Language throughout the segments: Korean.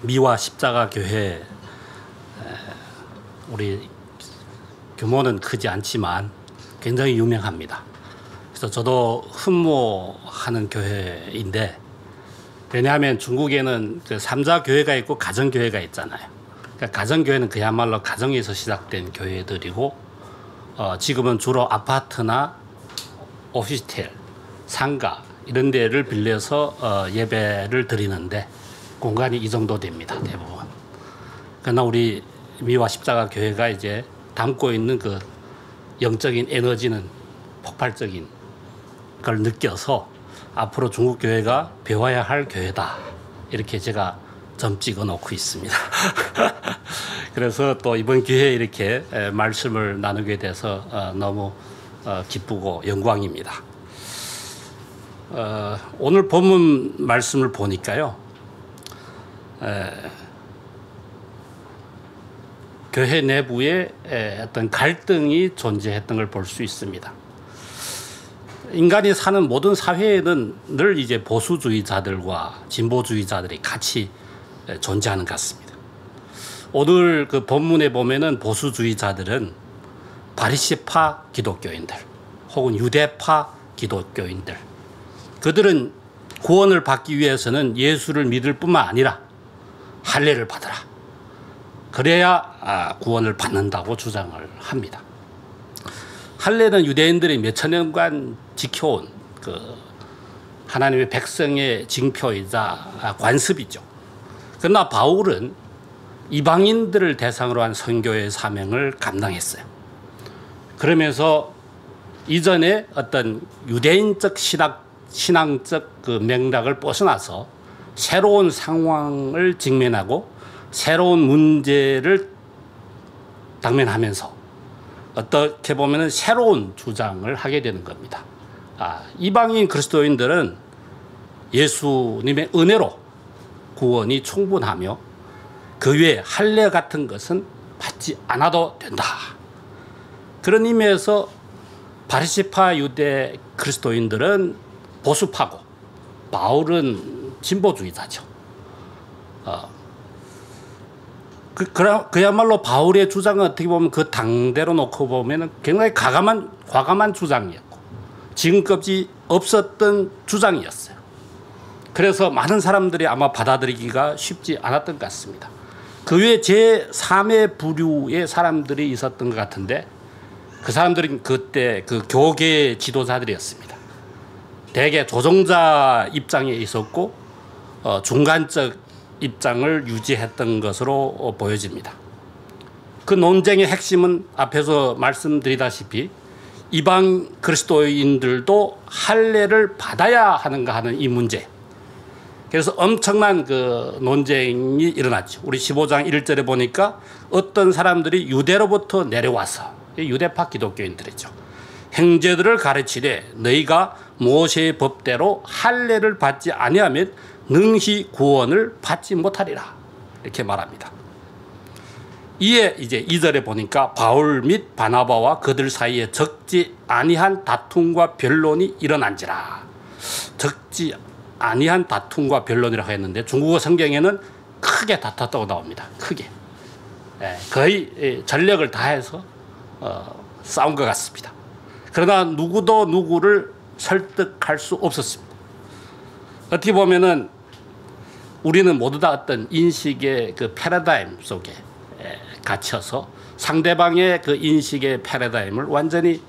미화 십자가 교회, 우리 규모는 크지 않지만 굉장히 유명합니다. 그래서 저도 흠모하는 교회인데, 왜냐하면 중국에는 그 삼자 교회가 있고 가정 교회가 있잖아요. 그러니까 가정 교회는 그야말로 가정에서 시작된 교회들이고, 지금은 주로 아파트나 오피스텔, 상가 이런 데를 빌려서 예배를 드리는데 공간이 이 정도 됩니다, 대부분. 그러나 우리 미화 십자가 교회가 이제 담고 있는 그 영적인 에너지는 폭발적인 걸 느껴서 앞으로 중국 교회가 배워야 할 교회다, 이렇게 제가 점 찍어 놓고 있습니다. 그래서 또 이번 기회에 이렇게 말씀을 나누게 돼서 너무 기쁘고 영광입니다. 오늘 본문 말씀을 보니까요, 교회 내부에 어떤 갈등이 존재했던 걸 볼 수 있습니다. 인간이 사는 모든 사회에는 늘 이제 보수주의자들과 진보주의자들이 같이 존재하는 것 같습니다. 오늘 그 본문에 보면은 보수주의자들은 바리새파 기독교인들 혹은 유대파 기독교인들, 그들은 구원을 받기 위해서는 예수를 믿을 뿐만 아니라 할례를 받아라, 그래야 구원을 받는다고 주장을 합니다. 할례는 유대인들이 몇천 년간 지켜온 그 하나님의 백성의 징표이자 관습이죠. 그러나 바울은 이방인들을 대상으로 한 선교의 사명을 감당했어요. 그러면서 이전에 어떤 유대인적 신앙적 그 맥락을 벗어나서 새로운 상황을 직면하고 새로운 문제를 당면하면서 어떻게 보면 새로운 주장을 하게 되는 겁니다. 이방인 그리스도인들은 예수님의 은혜로 구원이 충분하며 그 외에 할례 같은 것은 받지 않아도 된다. 그런 의미에서 바리새파 유대 그리스도인들은 보수파고 바울은 진보주의자죠. 그야말로 바울의 주장은 어떻게 보면 그 당대로 놓고 보면 굉장히 과감한 주장이었고 지금까지 없었던 주장이었어요. 그래서 많은 사람들이 아마 받아들이기가 쉽지 않았던 것 같습니다. 그 외에 제3의 부류의 사람들이 있었던 것 같은데, 그 사람들은 그때 그 교계의 지도자들이었습니다. 대개 조종자 입장에 있었고 중간적 입장을 유지했던 것으로 보여집니다. 그 논쟁의 핵심은 앞에서 말씀드리다시피 이방 그리스도인들도 할례를 받아야 하는가 하는 이 문제. 그래서 엄청난 그 논쟁이 일어났죠. 우리 15장 1절에 보니까 어떤 사람들이 유대로부터 내려와서, 유대파 기독교인들이죠, 형제들을 가르치되 너희가 모세의 법대로 할례를 받지 아니하면 능히 구원을 받지 못하리라, 이렇게 말합니다. 이에 이제 2절에 보니까 바울 및 바나바와 그들 사이에 적지 아니한 다툼과 변론이 일어난지라. 적지 아니한 다툼과 변론이라고 했는데 중국어 성경에는 크게 다퉜다고 나옵니다. 크게. 거의 전력을 다해서 싸운 것 같습니다. 그러나 누구도 누구를 설득할 수 없었습니다. 어떻게 보면은 우리는 모두 다 어떤 인식의 그 패러다임 속에 갇혀서 상대방의 그 인식의 패러다임을 완전히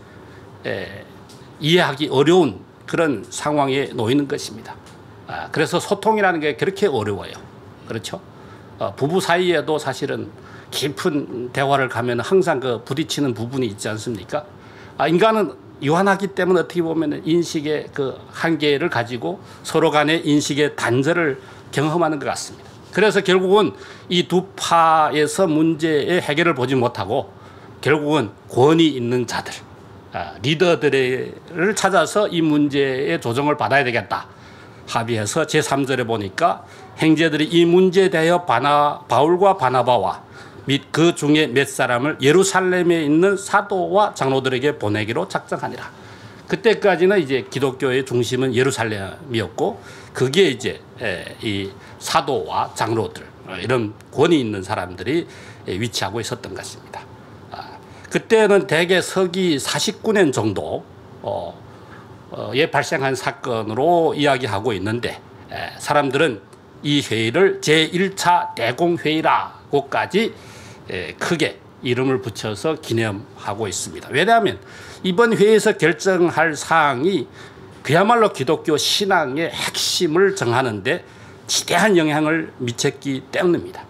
이해하기 어려운 그런 상황에 놓이는 것입니다. 그래서 소통이라는 게 그렇게 어려워요. 그렇죠? 부부 사이에도 사실은 깊은 대화를 가면 항상 그 부딪히는 부분이 있지 않습니까? 인간은 유한하기 때문에 어떻게 보면 인식의 그 한계를 가지고 서로 간의 인식의 단절을 경험하는 것 같습니다. 그래서 결국은 이 두 파에서 문제의 해결을 보지 못하고 결국은 권위 있는 자들, 리더들을 찾아서 이 문제의 조정을 받아야 되겠다 합의해서 제3절에 보니까 형제들이 이 문제에 대하여 바울과 바나바와 및 그 중에 몇 사람을 예루살렘에 있는 사도와 장로들에게 보내기로 작정하니라. 그때까지는 이제 기독교의 중심은 예루살렘이었고 그게 이제 이 사도와 장로들, 이런 권위 있는 사람들이 위치하고 있었던 것입니다. 그때는 대개 서기 49년 정도에 발생한 사건으로 이야기하고 있는데 사람들은 이 회의를 제1차 대공회의라고까지 크게 이름을 붙여서 기념하고 있습니다. 왜냐하면 이번 회의에서 결정할 사항이 그야말로 기독교 신앙의 핵심을 정하는데 지대한 영향을 미쳤기 때문입니다.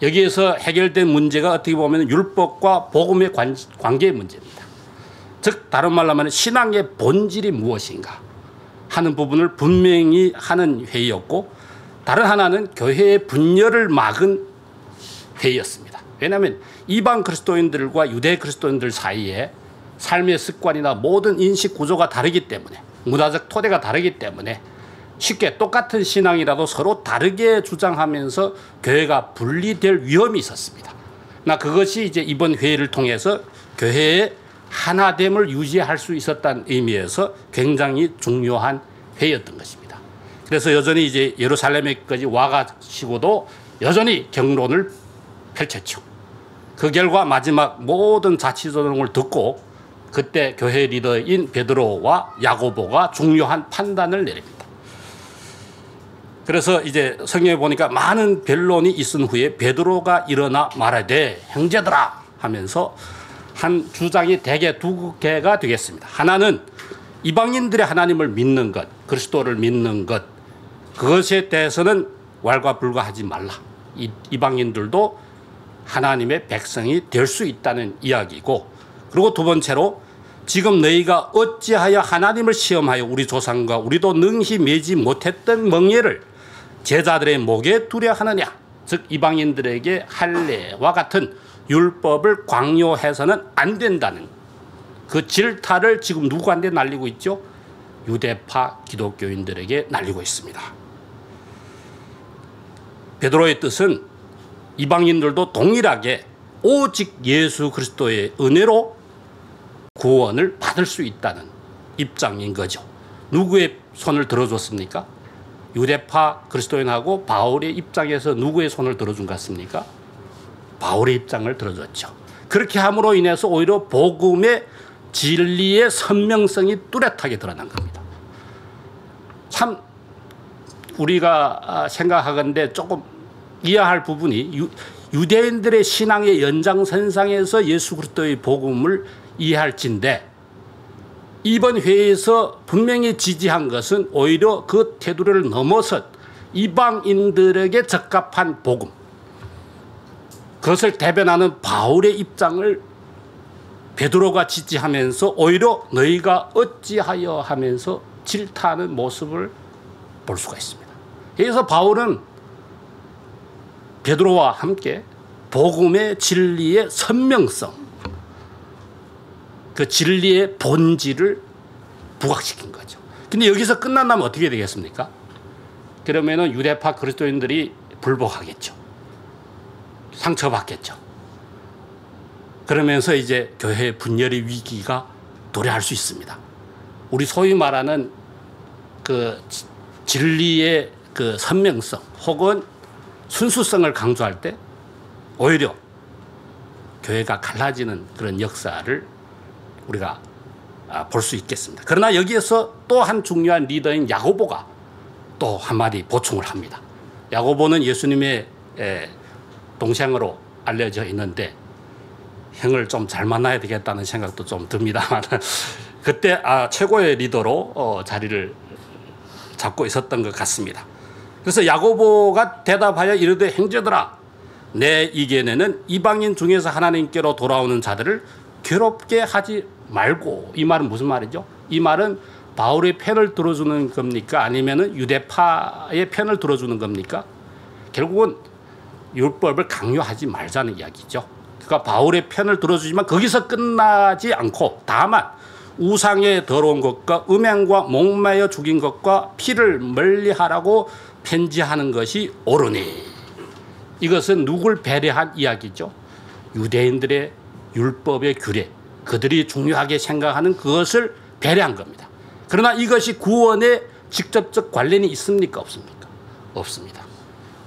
여기에서 해결된 문제가 어떻게 보면 율법과 복음의 관계의 문제입니다. 즉 다른 말로 하면 신앙의 본질이 무엇인가 하는 부분을 분명히 하는 회의였고, 다른 하나는 교회의 분열을 막은 회의였습니다. 왜냐하면 이방 그리스도인들과 유대 그리스도인들 사이에 삶의 습관이나 모든 인식 구조가 다르기 때문에, 문화적 토대가 다르기 때문에 쉽게 똑같은 신앙이라도 서로 다르게 주장하면서 교회가 분리될 위험이 있었습니다. 그것이 이제 이번 회의를 통해서 교회의 하나됨을 유지할 수 있었다는 의미에서 굉장히 중요한 회의였던 것입니다. 그래서 여전히 이제 예루살렘에까지 와가시고도 여전히 경론을 펼쳤죠. 그 결과 마지막 모든 자치조정을 듣고 그때 교회 리더인 베드로와 야고보가 중요한 판단을 내립니다. 그래서 이제 성경에 보니까 많은 변론이 있은 후에 베드로가 일어나 말하되 형제들아 하면서 한 주장이 대개 두 개가 되겠습니다. 하나는 이방인들의 하나님을 믿는 것, 그리스도를 믿는 것, 그것에 대해서는 왈가불가하지 말라. 이방인들도 하나님의 백성이 될 수 있다는 이야기고, 그리고 두 번째로 지금 너희가 어찌하여 하나님을 시험하여 우리 조상과 우리도 능히 매지 못했던 멍에를 제자들의 목에 두려 하느냐. 즉 이방인들에게 할례와 같은 율법을 강요해서는 안 된다는 그 질타를 지금 누구한테 날리고 있죠? 유대파 기독교인들에게 날리고 있습니다. 베드로의 뜻은 이방인들도 동일하게 오직 예수 그리스도의 은혜로 구원을 받을 수 있다는 입장인 거죠. 누구의 손을 들어줬습니까? 유대파 그리스도인하고 바울의 입장에서 누구의 손을 들어준 것 같습니까? 바울의 입장을 들어줬죠. 그렇게 함으로 인해서 오히려 복음의 진리의 선명성이 뚜렷하게 드러난 겁니다. 참 우리가 생각하건대 조금 이해할 부분이 유대인들의 신앙의 연장선상에서 예수 그리스도의 복음을 이해할진데, 이번 회의에서 분명히 지지한 것은 오히려 그 테두리를 넘어선 이방인들에게 적합한 복음, 그것을 대변하는 바울의 입장을 베드로가 지지하면서 오히려 너희가 어찌하여 하면서 질타하는 모습을 볼 수가 있습니다. 그래서 바울은 베드로와 함께 복음의 진리의 선명성, 그 진리의 본질을 부각시킨 거죠. 근데 여기서 끝난다면 어떻게 되겠습니까? 그러면은 유대파 그리스도인들이 불복하겠죠. 상처받겠죠. 그러면서 이제 교회의 분열의 위기가 도래할 수 있습니다. 우리 소위 말하는 그 진리의 그 선명성 혹은 순수성을 강조할 때 오히려 교회가 갈라지는 그런 역사를 우리가 볼 수 있겠습니다. 그러나 여기에서 또 한 중요한 리더인 야고보가 또 한마디 보충을 합니다. 야고보는 예수님의 동생으로 알려져 있는데 형을 좀 잘 만나야 되겠다는 생각도 좀 듭니다만 그때 최고의 리더로 자리를 잡고 있었던 것 같습니다. 그래서 야고보가 대답하여 이르되 형제들아, 내 이견에는 이방인 중에서 하나님께로 돌아오는 자들을 괴롭게 하지 말고. 이 말은 무슨 말이죠? 이 말은 바울의 편을 들어주는 겁니까? 아니면 유대파의 편을 들어주는 겁니까? 결국은 율법을 강요하지 말자는 이야기죠. 그러니까 바울의 편을 들어주지만 거기서 끝나지 않고 다만 우상의 더러운 것과 음행과 목매어 죽인 것과 피를 멀리하라고 편지하는 것이 옳으니. 이것은 누굴 배려한 이야기죠? 유대인들의 율법의 규례, 그들이 중요하게 생각하는 그것을 배려한 겁니다. 그러나 이것이 구원에 직접적 관련이 있습니까? 없습니까? 없습니다.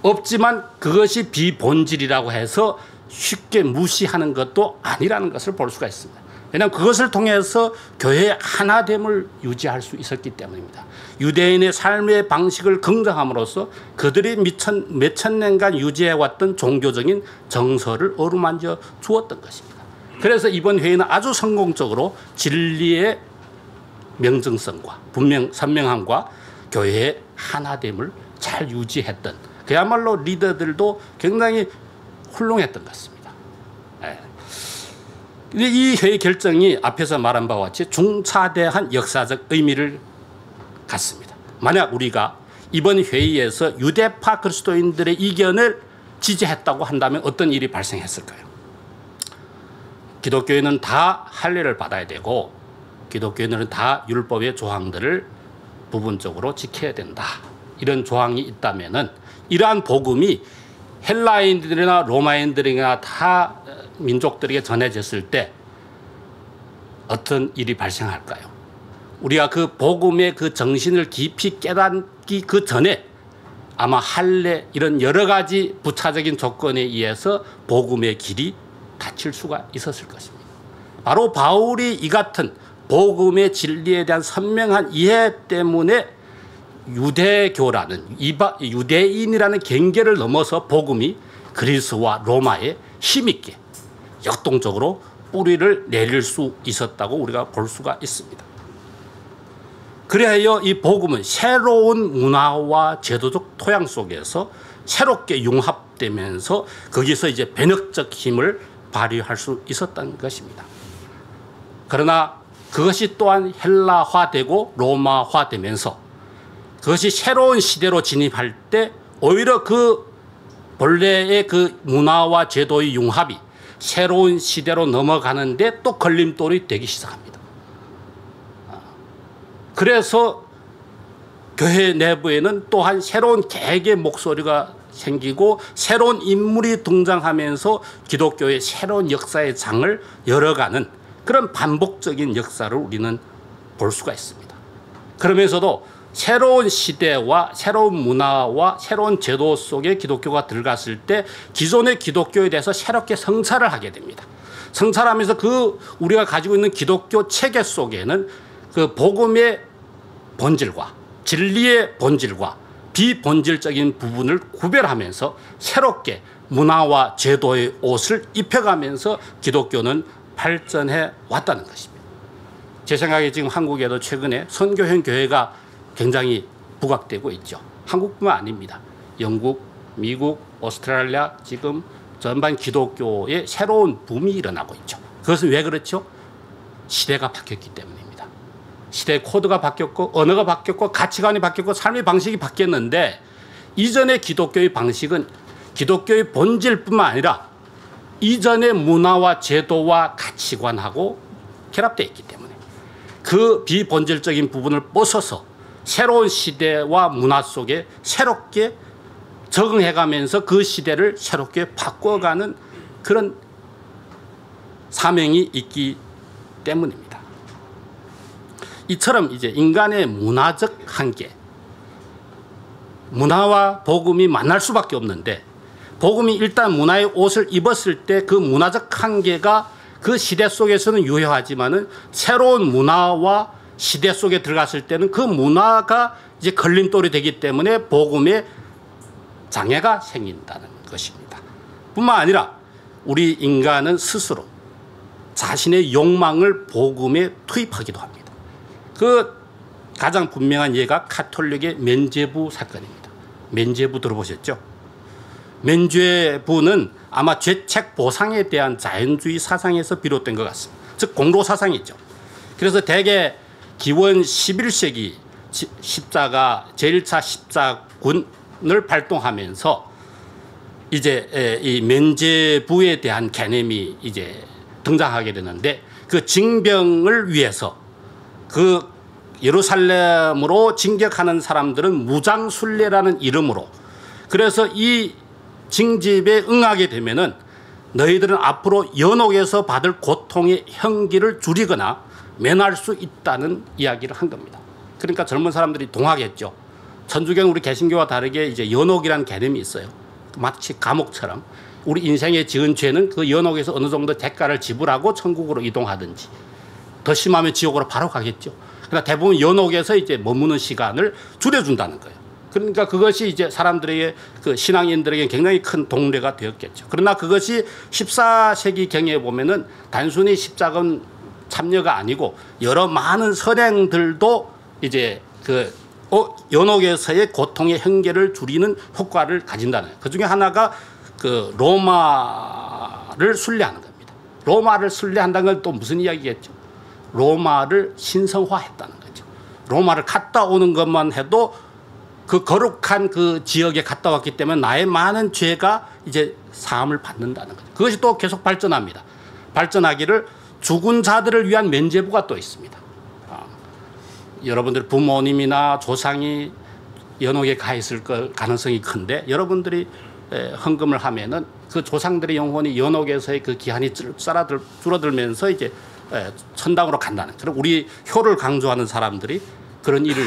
없지만 그것이 비본질이라고 해서 쉽게 무시하는 것도 아니라는 것을 볼 수가 있습니다. 왜냐하면 그것을 통해서 교회의 하나됨을 유지할 수 있었기 때문입니다. 유대인의 삶의 방식을 긍정함으로써 그들이 몇천 년간 유지해왔던 종교적인 정서를 어루만져 주었던 것입니다. 그래서 이번 회의는 아주 성공적으로 진리의 명정성과 선명함과 교회의 하나됨을 잘 유지했던, 그야말로 리더들도 굉장히 훌륭했던 것 같습니다. 이 회의 결정이 앞에서 말한 바와 같이 중차대한 역사적 의미를 갖습니다. 만약 우리가 이번 회의에서 유대파 그리스도인들의 이견을 지지했다고 한다면 어떤 일이 발생했을까요? 기독교인은 다 할례를 받아야 되고 기독교인들은 다 율법의 조항들을 부분적으로 지켜야 된다. 이런 조항이 있다면은 이러한 복음이 헬라인들이나 로마인들이나 다 민족들에게 전해졌을 때 어떤 일이 발생할까요? 우리가 그 복음의 그 정신을 깊이 깨닫기 그 전에 아마 할례 이런 여러 가지 부차적인 조건에 의해서 복음의 길이 닫힐 수가 있었을 것입니다. 바로 바울이 이 같은 복음의 진리에 대한 선명한 이해 때문에 유대교라는 유대인이라는 경계를 넘어서 복음이 그리스와 로마에 힘있게 역동적으로 뿌리를 내릴 수 있었다고 우리가 볼 수가 있습니다. 그래야 이 복음은 새로운 문화와 제도적 토양 속에서 새롭게 융합되면서 거기서 이제 변혁적 힘을 발휘할 수 있었던 것입니다. 그러나 그것이 또한 헬라화되고 로마화되면서 그것이 새로운 시대로 진입할 때 오히려 그 본래의 그 문화와 제도의 융합이 새로운 시대로 넘어가는데 또 걸림돌이 되기 시작합니다. 그래서 교회 내부에는 또한 새로운 개혁의 목소리가 생기고 새로운 인물이 등장하면서 기독교의 새로운 역사의 장을 열어가는 그런 반복적인 역사를 우리는 볼 수가 있습니다. 그러면서도 새로운 시대와 새로운 문화와 새로운 제도 속에 기독교가 들어갔을 때 기존의 기독교에 대해서 새롭게 성찰을 하게 됩니다. 성찰하면서 그 우리가 가지고 있는 기독교 체계 속에는 그 복음의 본질과 진리의 본질과 비본질적인 부분을 구별하면서 새롭게 문화와 제도의 옷을 입혀가면서 기독교는 발전해 왔다는 것입니다. 제 생각에 지금 한국에도 최근에 선교형 교회가 굉장히 부각되고 있죠. 한국뿐만 아닙니다. 영국, 미국, 오스트레일리아 지금 전반 기독교의 새로운 붐이 일어나고 있죠. 그것은 왜 그렇죠? 시대가 바뀌었기 때문입니다. 시대의 코드가 바뀌었고 언어가 바뀌었고 가치관이 바뀌었고 삶의 방식이 바뀌었는데 이전의 기독교의 방식은 기독교의 본질뿐만 아니라 이전의 문화와 제도와 가치관하고 결합되어 있기 때문에 그 비본질적인 부분을 벗어서 새로운 시대와 문화 속에 새롭게 적응해가면서 그 시대를 새롭게 바꿔가는 그런 사명이 있기 때문입니다. 이처럼 이제 인간의 문화적 한계, 문화와 복음이 만날 수밖에 없는데 복음이 일단 문화의 옷을 입었을 때 그 문화적 한계가 그 시대 속에서는 유효하지만은 새로운 문화와 시대 속에 들어갔을 때는 그 문화가 이제 걸림돌이 되기 때문에 복음에 장애가 생긴다는 것입니다. 뿐만 아니라 우리 인간은 스스로 자신의 욕망을 복음에 투입하기도 합니다. 그 가장 분명한 예가 가톨릭의 면죄부 사건입니다. 면죄부 들어보셨죠? 면죄부는 아마 죄책 보상에 대한 자연주의 사상에서 비롯된 것 같습니다. 즉 공로 사상이죠. 그래서 대개 기원 11세기 십자가 제1차 십자군을 발동하면서 이제 이 면죄부에 대한 개념이 이제 등장하게 되는데 그 징병을 위해서 그 예루살렘으로 진격하는 사람들은 무장순례라는 이름으로 그래서 이 징집에 응하게 되면은 너희들은 앞으로 연옥에서 받을 고통의 형기를 줄이거나 면할 수 있다는 이야기를 한 겁니다. 그러니까 젊은 사람들이 동하겠죠. 천주교는 우리 개신교와 다르게 이제 연옥이라는 개념이 있어요. 마치 감옥처럼 우리 인생에 지은 죄는 그 연옥에서 어느 정도 대가를 지불하고 천국으로 이동하든지 더 심하면 지옥으로 바로 가겠죠. 그러나 대부분 연옥에서 이제 머무는 시간을 줄여준다는 거예요. 그러니까 그것이 이제 사람들에게 그 신앙인들에게 굉장히 큰 동료가 되었겠죠. 그러나 그것이 14세기 경에 보면은 단순히 십자군 참여가 아니고 여러 많은 선행들도 이제 그 연옥에서의 고통의 현계를 줄이는 효과를 가진다는 거예요. 그 중에 하나가 그 로마를 순례하는 겁니다. 로마를 순례한다는 건 또 무슨 이야기겠죠? 로마를 신성화했다는 거죠. 로마를 갔다 오는 것만 해도 그 거룩한 그 지역에 갔다 왔기 때문에 나의 많은 죄가 이제 사함을 받는다는 거죠. 그것이 또 계속 발전합니다. 발전하기를 죽은 자들을 위한 면죄부가 또 있습니다. 여러분들 부모님이나 조상이 연옥에 가 있을 가능성이 큰데 여러분들이 헌금을 하면은 그 조상들의 영혼이 연옥에서의 그 기한이 줄어들면서 이제 천당으로 간다는. 그럼 우리 효를 강조하는 사람들이 그런 일을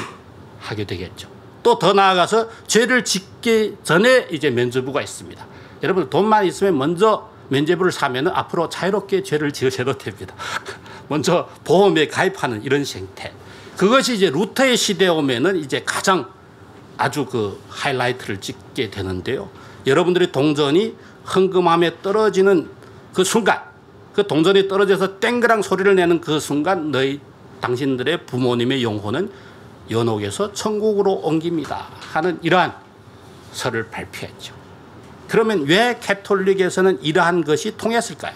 하게 되겠죠. 또 더 나아가서 죄를 짓기 전에 이제 면죄부가 있습니다. 여러분 돈만 있으면 먼저 면죄부를 사면은 앞으로 자유롭게 죄를 지으셔도 됩니다. 먼저 보험에 가입하는 이런 형태. 그것이 이제 루터의 시대에 오면은 이제 가장 아주 그 하이라이트를 찍게 되는데요. 여러분들의 동전이 헌금함에 떨어지는 그 순간, 그 동전이 떨어져서 땡그랑 소리를 내는 그 순간 당신들의 부모님의 영혼은 연옥에서 천국으로 옮깁니다 하는 이러한 설을 발표했죠. 그러면 왜 가톨릭에서는 이러한 것이 통했을까요?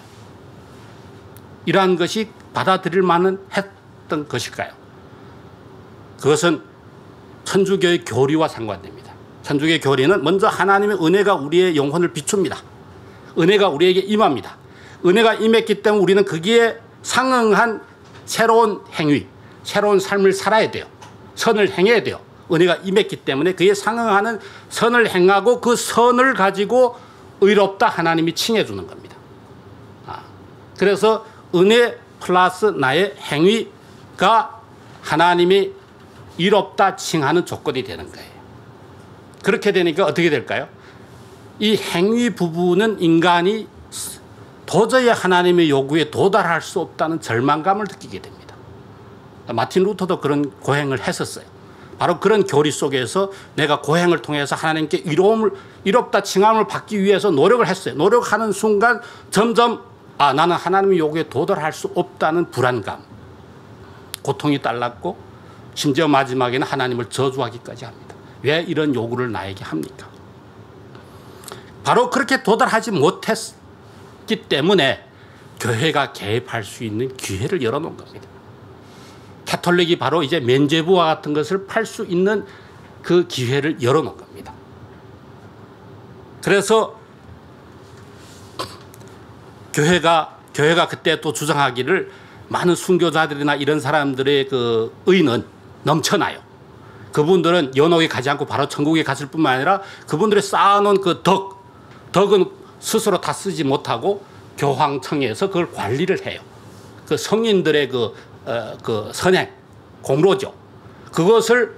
이러한 것이 받아들일 만은 했던 것일까요? 그것은 천주교의 교리와 상관됩니다. 천주교의 교리는 먼저 하나님의 은혜가 우리의 영혼을 비춥니다. 은혜가 우리에게 임합니다. 은혜가 임했기 때문에 우리는 거기에 상응한 새로운 행위, 새로운 삶을 살아야 돼요. 선을 행해야 돼요. 은혜가 임했기 때문에 그에 상응하는 선을 행하고 그 선을 가지고 의롭다 하나님이 칭해 주는 겁니다. 그래서 은혜 플러스 나의 행위가 하나님이 의롭다 칭하는 조건이 되는 거예요. 그렇게 되니까 어떻게 될까요? 이 행위 부분은 인간이 도저히 하나님의 요구에 도달할 수 없다는 절망감을 느끼게 됩니다. 마틴 루터도 그런 고행을 했었어요. 바로 그런 교리 속에서 내가 고행을 통해서 하나님께 의롭다 칭함을 받기 위해서 노력을 했어요. 노력하는 순간 점점 나는 하나님의 요구에 도달할 수 없다는 불안감, 고통이 딸랐고 심지어 마지막에는 하나님을 저주하기까지 합니다. 왜 이런 요구를 나에게 합니까? 바로 그렇게 도달하지 못했기 때문에 교회가 개입할 수 있는 기회를 열어놓은 겁니다. 가톨릭이 바로 이제 면죄부와 같은 것을 팔 수 있는 그 기회를 열어놓은 겁니다. 그래서 교회가 그때 또 주장하기를 많은 순교자들이나 이런 사람들의 그 의는 넘쳐나요. 그분들은 연옥에 가지 않고 바로 천국에 갔을 뿐만 아니라 그분들이 쌓아놓은 그 덕은 스스로 다 쓰지 못하고 교황청에서 그걸 관리를 해요. 그 성인들의 그 선행, 공로죠. 그것을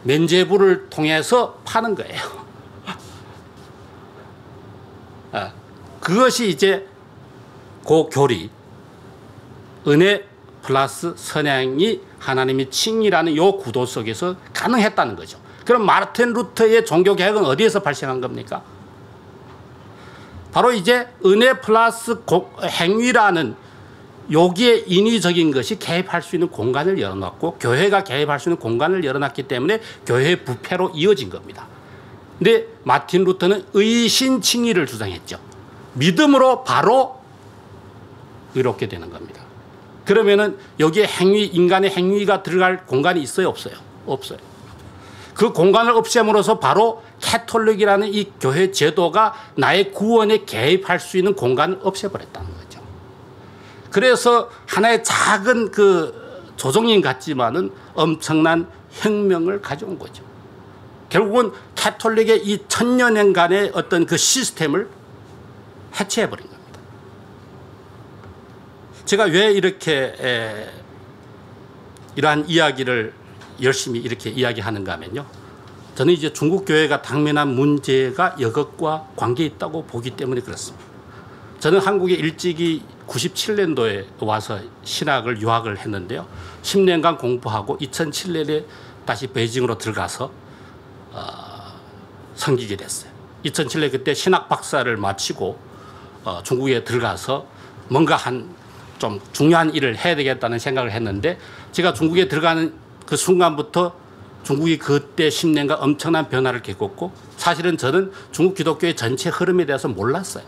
면죄부를 통해서 파는 거예요. 그것이 이제 그 교리, 은혜 플러스 선행이 하나님의 칭이라는 요 구도 속에서 가능했다는 거죠. 그럼 마르틴 루터의 종교개혁은 어디에서 발생한 겁니까? 바로 이제 은혜 플러스 행위라는 여기에 인위적인 것이 개입할 수 있는 공간을 열어놨고 교회가 개입할 수 있는 공간을 열어놨기 때문에 교회의 부패로 이어진 겁니다. 근데 마틴 루터는 의신칭의를 주장했죠. 믿음으로 바로 의롭게 되는 겁니다. 그러면은 여기에 인간의 행위가 들어갈 공간이 있어요, 없어요? 없어요. 그 공간을 없앰으로써 바로 가톨릭이라는 이 교회 제도가 나의 구원에 개입할 수 있는 공간을 없애버렸다는 거죠. 그래서 하나의 작은 그 조종인 같지만은 엄청난 혁명을 가져온 거죠. 결국은 가톨릭의 이 1000년간의 어떤 그 시스템을 해체해버린 겁니다. 제가 왜 이렇게 이러한 이야기를 열심히 이렇게 이야기하는가 하면요. 저는 이제 중국 교회가 당면한 문제가 이것과 관계 있다고 보기 때문에 그렇습니다. 저는 한국에 일찍이 97년도에 와서 신학을 유학을 했는데요. 10년간 공부하고 2007년에 다시 베이징으로 들어가서 섬기게 됐어요. 2007년 그때 신학 박사를 마치고 중국에 들어가서 뭔가 좀 중요한 일을 해야 되겠다는 생각을 했는데, 제가 중국에 들어가는 그 순간부터 중국이 그때 10년간 엄청난 변화를 겪었고, 사실은 저는 중국 기독교의 전체 흐름에 대해서 몰랐어요.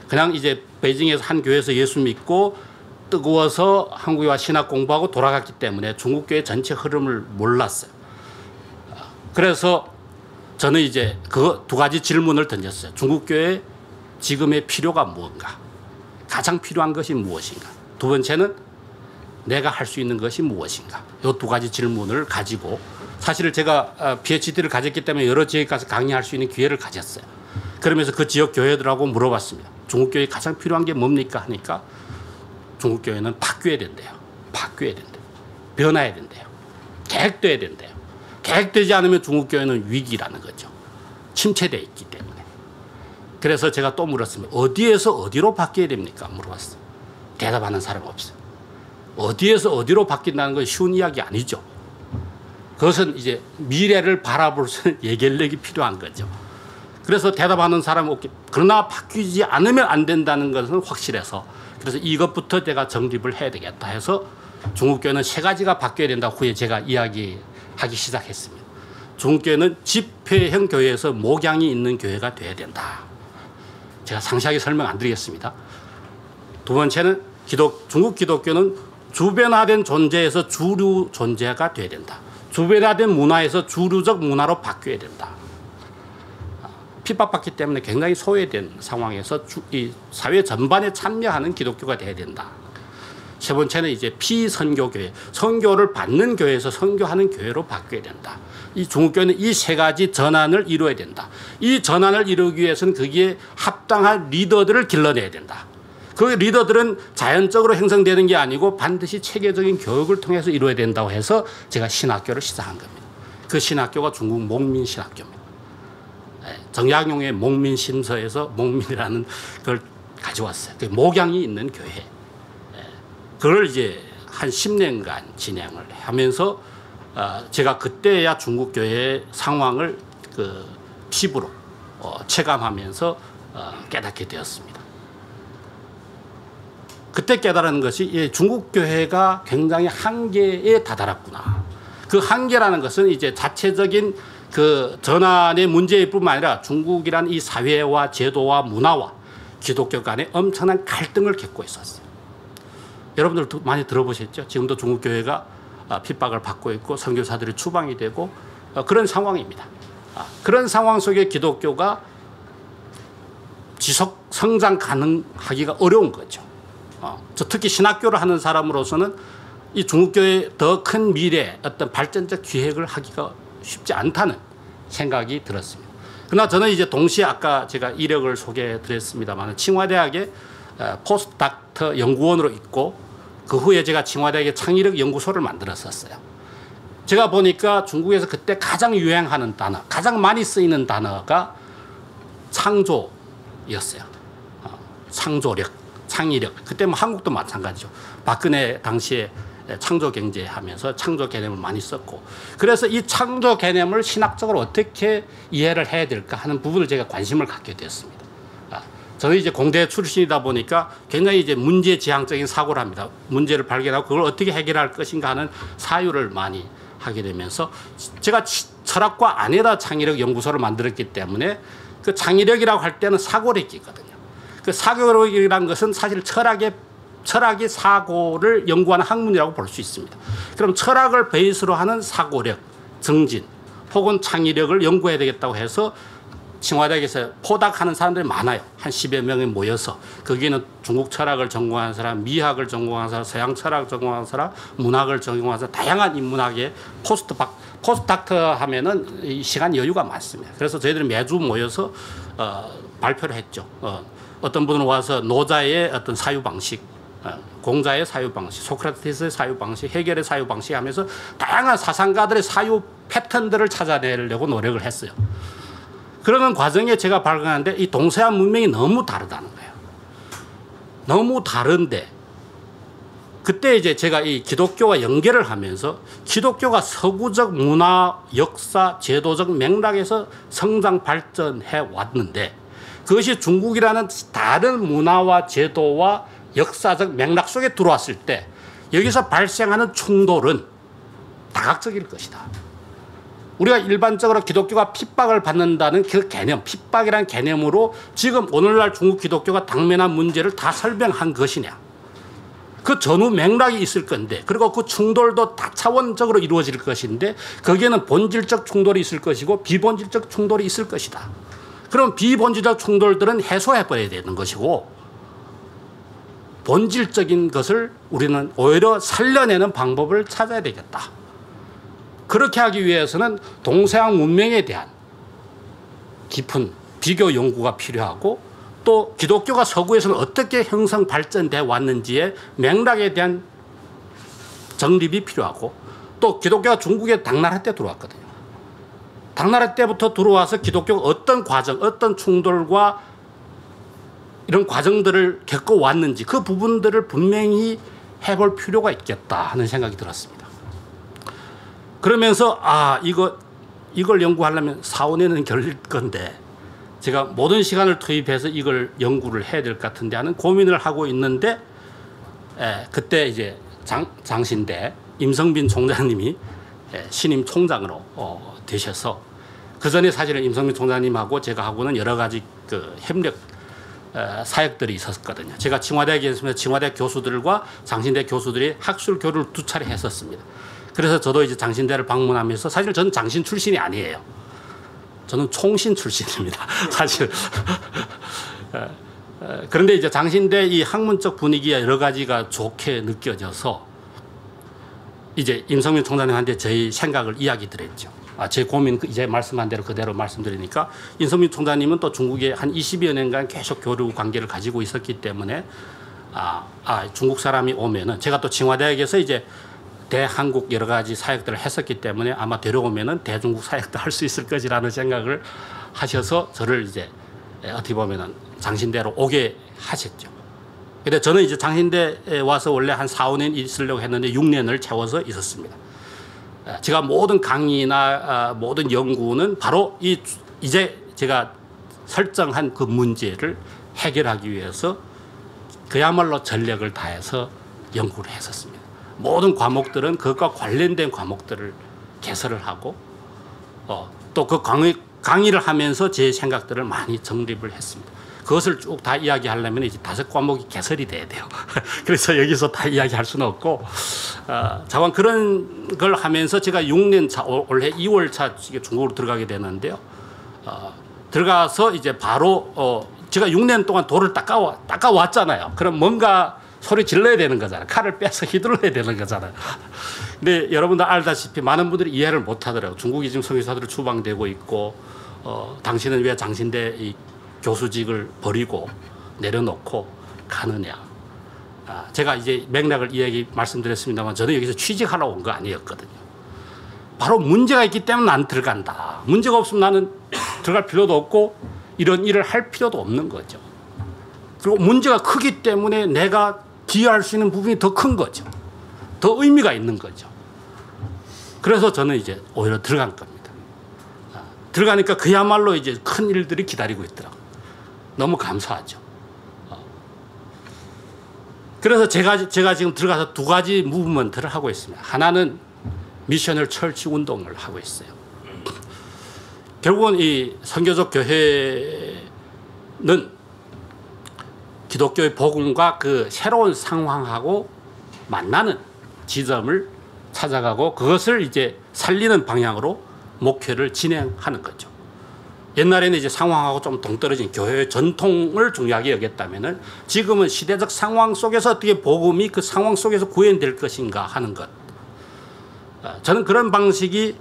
그냥 이제 베이징에서 한 교회에서 예수 믿고 뜨거워서 한국에 와 신학 공부하고 돌아갔기 때문에 중국 교회 전체 흐름을 몰랐어요. 그래서 저는 이제 그 두 가지 질문을 던졌어요. 중국 교회 지금의 필요가 무엇인가? 가장 필요한 것이 무엇인가? 두 번째는 내가 할 수 있는 것이 무엇인가? 이 두 가지 질문을 가지고, 사실 제가 PhD를 가졌기 때문에 여러 지역에 가서 강의할 수 있는 기회를 가졌어요. 그러면서 그 지역 교회들하고 물어봤습니다. 중국 교회에 가장 필요한 게 뭡니까? 하니까 중국 교회는 바뀌어야 된대요. 바뀌어야 된대요. 변화해야 된대요. 계획돼야 된대요. 계획되지 않으면 중국 교회는 위기라는 거죠. 침체되어 있기 때문에. 그래서 제가 또 물었습니다. 어디에서 어디로 바뀌어야 됩니까? 물어봤어요. 대답하는 사람 없어요. 어디에서 어디로 바뀐다는 건 쉬운 이야기 아니죠. 그것은 이제 미래를 바라볼 수 있는 예견력이 필요한 거죠. 그래서 대답하는 사람은 없기, 그러나 바뀌지 않으면 안 된다는 것은 확실해서, 그래서 이것부터 제가 정립을 해야 되겠다 해서 중국교회는 세 가지가 바뀌어야 된다고 후에 제가 이야기하기 시작했습니다. 중국교회는 집회형 교회에서 목양이 있는 교회가 돼야 된다. 제가 상세하게 설명 안 드리겠습니다. 두 번째는 중국 기독교는 주변화된 존재에서 주류 존재가 돼야 된다. 주변화된 문화에서 주류적 문화로 바뀌어야 된다. 핍박받기 때문에 굉장히 소외된 상황에서 이 사회 전반에 참여하는 기독교가 돼야 된다. 세 번째는 이제 피선교교회, 선교를 받는 교회에서 선교하는 교회로 바뀌어야 된다. 이 중국교회는 이 세 가지 전환을 이루어야 된다. 이 전환을 이루기 위해서는 거기에 합당한 리더들을 길러내야 된다. 그 리더들은 자연적으로 형성되는 게 아니고 반드시 체계적인 교육을 통해서 이루어야 된다고 해서 제가 신학교를 시작한 겁니다. 그 신학교가 중국 목민신학교입니다. 정약용의 목민심서에서 목민이라는 걸 가져왔어요. 그 목양이 있는 교회. 그걸 이제 한 10년간 진행을 하면서 제가 그때야 중국 교회의 상황을 그 피부로 체감하면서 깨닫게 되었습니다. 그때 깨달은 것이 중국 교회가 굉장히 한계에 다다랐구나. 그 한계라는 것은 이제 자체적인 그 전환의 문제일 뿐만 아니라 중국이란 이 사회와 제도와 문화와 기독교 간에 엄청난 갈등을 겪고 있었어요. 여러분들 많이 들어보셨죠? 지금도 중국 교회가 핍박을 받고 있고 선교사들이 추방이 되고 그런 상황입니다. 그런 상황 속에 기독교가 지속 성장 가능하기가 어려운 거죠. 특히 신학교를 하는 사람으로서는 이 중국교회의 더 큰 미래 어떤 발전적 기획을 하기가 쉽지 않다는 생각이 들었습니다. 그러나 저는 이제 동시에 아까 제가 이력을 소개해 드렸습니다만 칭화대학에 포스트닥터 연구원으로 있고 그 후에 제가 칭화대학에 창의력 연구소를 만들었었어요. 제가 보니까 중국에서 그때 가장 유행하는 단어, 가장 많이 쓰이는 단어가 창조였어요. 창조력, 창의력. 그때 뭐 한국도 마찬가지죠. 박근혜 당시에 창조 경제 하면서 창조 개념을 많이 썼고, 그래서 이 창조 개념을 신학적으로 어떻게 이해를 해야 될까 하는 부분을 제가 관심을 갖게 됐습니다. 저는 이제 공대 출신이다 보니까 굉장히 이제 문제지향적인 사고를 합니다. 문제를 발견하고 그걸 어떻게 해결할 것인가 하는 사유를 많이 하게 되면서 제가 철학과 안에다 창의력 연구소를 만들었기 때문에 그 창의력이라고 할 때는 사고력이 있거든요. 그 사고력이라는 것은 사실 철학이 사고를 연구하는 학문이라고 볼 수 있습니다. 그럼 철학을 베이스로 하는 사고력, 정진 혹은 창의력을 연구해야 되겠다고 해서 칭화대학에서 포닥하는 사람들이 많아요. 한 10여 명이 모여서 거기는 중국 철학을 전공하는 사람, 미학을 전공하는 사람, 서양 철학을 전공하는 사람, 문학을 전공하는 사람, 다양한 인문학의 포스트닥터 하면은 이 시간 여유가 많습니다. 그래서 저희들이 매주 모여서 발표를 했죠. 어떤 분은 와서 노자의 어떤 사유 방식, 공자의 사유 방식, 소크라테스의 사유 방식, 해겔의 사유 방식 하면서 다양한 사상가들의 사유 패턴들을 찾아내려고 노력을 했어요. 그러는 과정에 제가 발견하는데 이 동서양 문명이 너무 다르다는 거예요. 너무 다른데 그때 이제 제가 이 기독교와 연결을 하면서 기독교가 서구적 문화, 역사, 제도적 맥락에서 성장 발전해 왔는데 그것이 중국이라는 다른 문화와 제도와 역사적 맥락 속에 들어왔을 때 여기서 발생하는 충돌은 다각적일 것이다. 우리가 일반적으로 기독교가 핍박을 받는다는 그 개념, 핍박이라는 개념으로 지금 오늘날 중국 기독교가 당면한 문제를 다 설명한 것이냐. 그 전후 맥락이 있을 건데 그리고 그 충돌도 다차원적으로 이루어질 것인데 거기에는 본질적 충돌이 있을 것이고 비본질적 충돌이 있을 것이다. 그럼 비본질적 충돌들은 해소해버려야 되는 것이고 본질적인 것을 우리는 오히려 살려내는 방법을 찾아야 되겠다. 그렇게 하기 위해서는 동서양 문명에 대한 깊은 비교 연구가 필요하고 또 기독교가 서구에서는 어떻게 형성 발전돼 왔는지의 맥락에 대한 정립이 필요하고 또 기독교가 중국에 당나라 때 들어왔거든요. 당나라 때부터 들어와서 기독교가 어떤 과정, 어떤 충돌과 이런 과정들을 겪어왔는지 그 부분들을 분명히 해볼 필요가 있겠다 하는 생각이 들었습니다. 그러면서 이걸 연구하려면 4, 5년은 걸릴 건데 제가 모든 시간을 투입해서 이걸 연구를 해야 될 것 같은데 하는 고민을 하고 있는데 그때 이제 장신대 임성빈 총장님이 신임 총장으로 되셔서 그 전에 사실은 임성빈 총장님하고 제가 하고는 여러 가지 그 협력 사역들이 있었거든요. 제가 칭화대학에 있으면서 칭화대 교수들과 장신대 교수들이 학술 교류를 2차례 했었습니다. 그래서 저도 이제 장신대를 방문하면서 사실 저는 장신 출신이 아니에요. 저는 총신 출신입니다. 사실. 그런데 이제 장신대 이 학문적 분위기가 여러 가지가 좋게 느껴져서 이제 임성민 총장님한테 저희 생각을 이야기 드렸죠. 제 고민 이제 말씀한 대로 그대로 말씀드리니까 임성민 총장님은 또 중국에 한 20여 년간 계속 교류 관계를 가지고 있었기 때문에 중국 사람이 오면은 제가 또 칭화대학에서 이제 대한국 여러 가지 사역들을 했었기 때문에 아마 데려오면은 대중국 사역도 할 수 있을 것이라는 생각을 하셔서 저를 이제 어떻게 보면은 장신대로 오게 하셨죠. 근데 저는 이제 장신대에 와서 원래 한 4, 5년 있으려고 했는데 6년을 채워서 있었습니다. 제가 모든 강의나 모든 연구는 바로 이제 제가 설정한 그 문제를 해결하기 위해서 그야말로 전력을 다해서 연구를 했었습니다. 모든 과목들은 그것과 관련된 과목들을 개설을 하고 또 그 강의를 하면서 제 생각들을 많이 정립을 했습니다. 그것을 쭉 다 이야기하려면 이제 5과목이 개설이 돼야 돼요. 그래서 여기서 다 이야기할 수는 없고 자관 그런 걸 하면서 제가 6년 차 올해 2월 차 중국으로 들어가게 되는데요. 들어가서 이제 바로 제가 6년 동안 돌을 닦아왔잖아요. 그럼 뭔가 소리 질러야 되는 거잖아요. 칼을 빼서 휘둘러야 되는 거잖아요. 근데 여러분들 알다시피 많은 분들이 이해를 못 하더라고요. 중국이 지금 성교사들을 추방되고 있고 당신은 왜 장신대 이 교수직을 버리고 내려놓고 가느냐. 제가 이제 맥락을 말씀드렸습니다만 저는 여기서 취직하러 온 거 아니었거든요. 바로 문제가 있기 때문에 난 들어간다. 문제가 없으면 나는 들어갈 필요도 없고 이런 일을 할 필요도 없는 거죠. 그리고 문제가 크기 때문에 내가 기여할 수 있는 부분이 더 큰 거죠. 더 의미가 있는 거죠. 그래서 저는 이제 오히려 들어간 겁니다. 들어가니까 그야말로 이제 큰 일들이 기다리고 있더라고요. 너무 감사하죠. 그래서 제가 지금 들어가서 2가지 무브먼트를 하고 있습니다. 하나는 미셔널 철치 운동을 하고 있어요. 결국은 이 선교적 교회는 기독교의 복음과 그 새로운 상황하고 만나는 지점을 찾아가고 그것을 이제 살리는 방향으로 목회를 진행하는 거죠. 옛날에는 이제 상황하고 좀 동떨어진 교회의 전통을 중요하게 여겼다면은 지금은 시대적 상황 속에서 어떻게 복음이 그 상황 속에서 구현될 것인가 하는 것. 저는 그런 방식이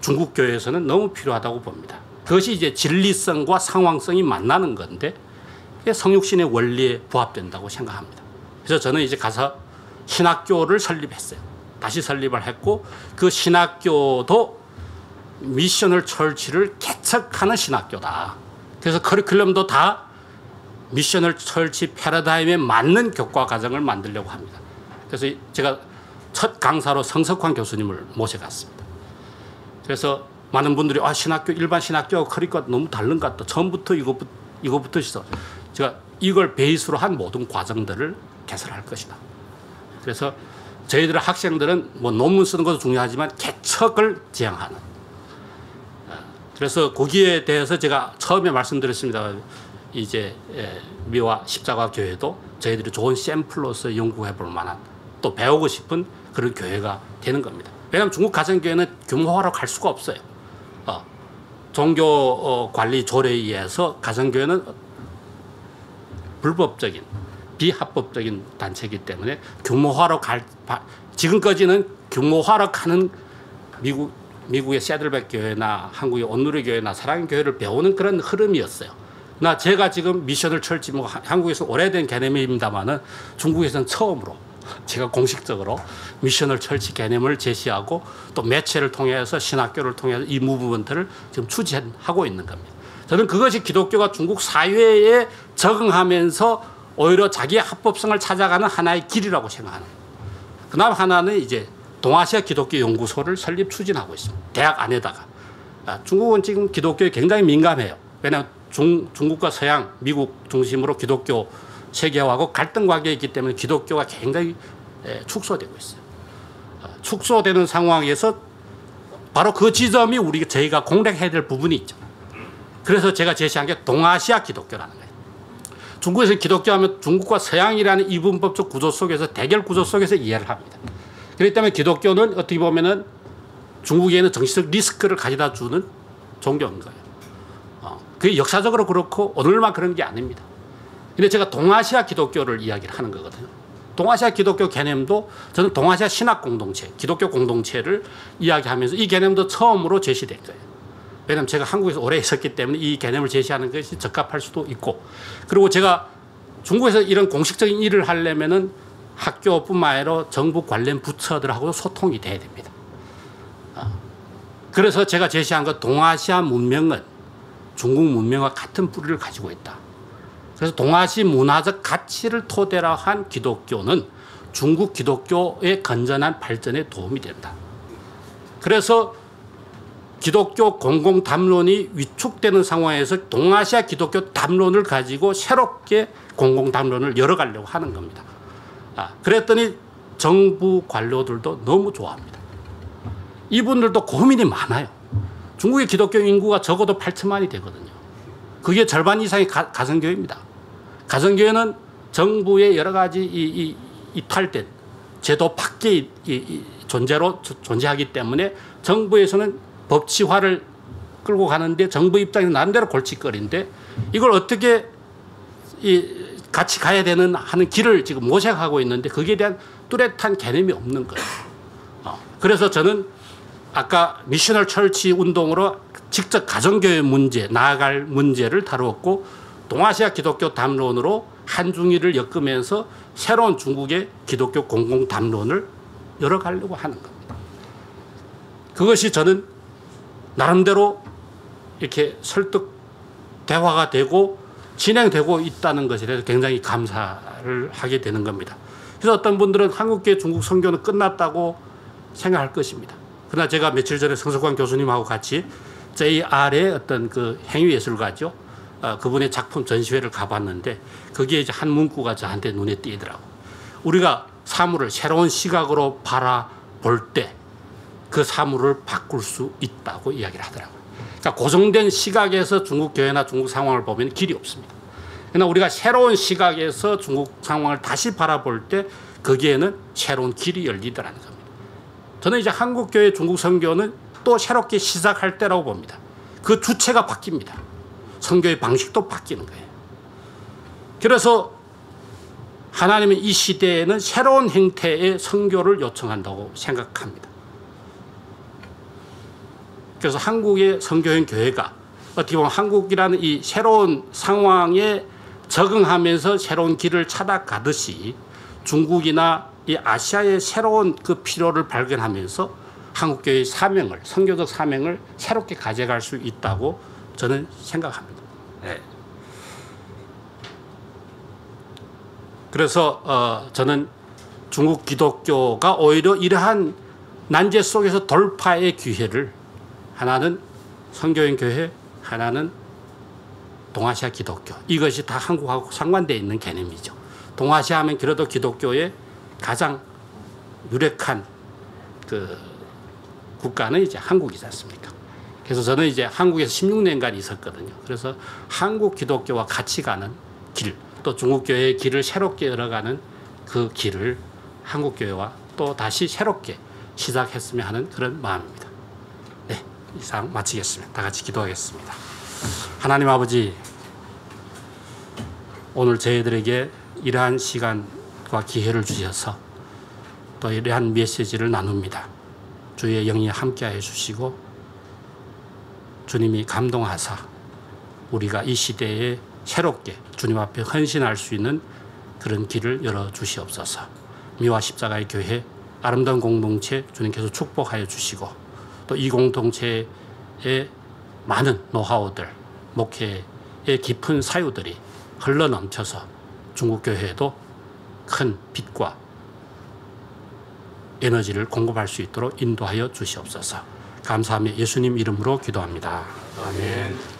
중국 교회에서는 너무 필요하다고 봅니다. 그것이 이제 진리성과 상황성이 만나는 건데 성육신의 원리에 부합된다고 생각합니다. 그래서 저는 이제 가서 신학교를 설립했어요. 다시 설립을 했고 그 신학교도 미셔널 철치를 개척하는 신학교다. 그래서 커리큘럼도 다 미셔널 철치 패러다임에 맞는 교과 과정을 만들려고 합니다. 그래서 제가 첫 강사로 성석환 교수님을 모셔갔습니다. 그래서 많은 분들이 신학교 일반 신학교하고 커리큘럼 너무 다른 것 같다. 처음부터 이것부터 시작. 제가 이걸 베이스로 한 모든 과정들을 개설할 것이다. 그래서 저희들 학생들은 뭐 논문 쓰는 것도 중요하지만 개척을 지향하는. 그래서 거기에 대해서 제가 처음에 말씀드렸습니다. 이제 미화 십자가 교회도 저희들이 좋은 샘플로서 연구해 볼 만한 또 배우고 싶은 그런 교회가 되는 겁니다. 왜냐하면 중국 가정교회는 규모화로 갈 수가 없어요. 종교 관리 조례에 의해서 가정교회는 불법적인 비합법적인 단체이기 때문에 규모화로 지금까지는 규모화로 가는 미국의 새들백 교회나 한국의 온누리 교회나 사랑의 교회를 배우는 그런 흐름이었어요. 제가 지금 미셔널 철치 한국에서 오래된 개념입니다만은 중국에서는 처음으로 제가 공식적으로 미셔널 철치 개념을 제시하고 또 매체를 통해서 신학교를 통해서 이 무브먼트를 지금 추진하고 있는 겁니다. 저는 그것이 기독교가 중국 사회에 적응하면서 오히려 자기의 합법성을 찾아가는 하나의 길이라고 생각하는 거예요. 그다음 하나는 이제 동아시아 기독교 연구소를 설립 추진하고 있습니다. 대학 안에다가. 중국은 지금 기독교에 굉장히 민감해요. 왜냐하면 중국과 서양, 미국 중심으로 기독교 세계화하고 갈등 관계에 있기 때문에 기독교가 굉장히 축소되고 있어요. 축소되는 상황에서 바로 그 지점이 저희가 공략해야 될 부분이 있죠. 그래서 제가 제시한 게 동아시아 기독교라는 거예요. 중국에서 기독교하면 중국과 서양이라는 이분법적 구조 속에서 대결 구조 속에서 이해를 합니다. 그렇기 때문에 기독교는 어떻게 보면은 중국에는 정치적 리스크를 가져다 주는 종교인 거예요. 그게 역사적으로 그렇고 오늘만 그런 게 아닙니다. 근데 제가 동아시아 기독교를 이야기를 하는 거거든요. 동아시아 기독교 개념도 저는 동아시아 신학 공동체, 기독교 공동체를 이야기하면서 이 개념도 처음으로 제시된 거예요. 왜냐하면 제가 한국에서 오래 있었기 때문에 이 개념을 제시하는 것이 적합할 수도 있고, 그리고 제가 중국에서 이런 공식적인 일을 하려면은 학교뿐만 아니라 정부 관련 부처들하고도 소통이 돼야 됩니다. 그래서 제가 제시한 것 동아시아 문명은 중국 문명과 같은 뿌리를 가지고 있다. 그래서 동아시 문화적 가치를 토대로 한 기독교는 중국 기독교의 건전한 발전에 도움이 된다. 그래서 기독교 공공담론이 위축되는 상황에서 동아시아 기독교 담론을 가지고 새롭게 공공담론을 열어가려고 하는 겁니다. 그랬더니 정부 관료들도 너무 좋아합니다. 이분들도 고민이 많아요. 중국의 기독교 인구가 적어도 8천만이 되거든요. 그게 절반 이상이 가정교회입니다. 가정교회는 정부의 여러 가지 이탈된 제도 밖의 존재로 존재하기 때문에 정부에서는 법치화를 끌고 가는데 정부 입장에서 나름대로 골칫거리인데 이걸 어떻게 같이 가야 되는 하는 길을 지금 모색하고 있는데 거기에 대한 뚜렷한 개념이 없는 거예요. 그래서 저는 아까 미셔널 철치 운동으로 직접 가정교회 문제, 나아갈 문제를 다루었고 동아시아 기독교 담론으로 한중일을 엮으면서 새로운 중국의 기독교 공공 담론을 열어가려고 하는 겁니다. 그것이 저는 나름대로 이렇게 설득 대화가 되고 진행되고 있다는 것에 대해서 굉장히 감사를 하게 되는 겁니다. 그래서 어떤 분들은 한국계 중국 선교는 끝났다고 생각할 것입니다. 그러나 제가 며칠 전에 성석환 교수님하고 같이 JR의 어떤 그 행위예술가죠. 그분의 작품 전시회를 가봤는데 거기에 이제 한 문구가 저한테 눈에 띄더라고. 우리가 사물을 새로운 시각으로 바라볼 때 그 사물을 바꿀 수 있다고 이야기를 하더라고요. 그러니까 고정된 시각에서 중국 교회나 중국 상황을 보면 길이 없습니다. 그러나 우리가 새로운 시각에서 중국 상황을 다시 바라볼 때 거기에는 새로운 길이 열리더라는 겁니다. 저는 이제 한국 교회 중국 선교는 또 새롭게 시작할 때라고 봅니다. 그 주체가 바뀝니다. 선교의 방식도 바뀌는 거예요. 그래서 하나님은 이 시대에는 새로운 형태의 선교를 요청한다고 생각합니다. 그래서 한국의 선교형 교회가 어떻게 보면 한국이라는 이 새로운 상황에 적응하면서 새로운 길을 찾아가듯이 중국이나 이 아시아의 새로운 그 필요를 발견하면서 한국교회의 사명을, 선교적 사명을 새롭게 가져갈 수 있다고 저는 생각합니다. 네. 그래서 저는 중국 기독교가 오히려 이러한 난제 속에서 돌파의 기회를, 하나는 선교인 교회, 하나는 동아시아 기독교, 이것이 다 한국하고 상관되어 있는 개념이죠. 동아시아 하면 그래도 기독교의 가장 유력한 그 국가는 이제 한국이지 않습니까? 그래서 저는 이제 한국에서 16년간 있었거든요. 그래서 한국 기독교와 같이 가는 길, 또 중국교회의 길을 새롭게 열어가는 그 길을 한국교회와 또 다시 새롭게 시작했으면 하는 그런 마음입니다. 네, 이상 마치겠습니다. 다 같이 기도하겠습니다. 하나님 아버지, 오늘 저희들에게 이러한 시간과 기회를 주셔서 또 이러한 메시지를 나눕니다. 주의 영이 함께하여 주시고 주님이 감동하사 우리가 이 시대에 새롭게 주님 앞에 헌신할 수 있는 그런 길을 열어주시옵소서. 미화 십자가의 교회 아름다운 공동체 주님께서 축복하여 주시고 또 이 공동체의 많은 노하우들, 목회의 깊은 사유들이 흘러넘쳐서 중국교회에도 큰 빛과 에너지를 공급할 수 있도록 인도하여 주시옵소서. 감사하며 예수님 이름으로 기도합니다. 아멘.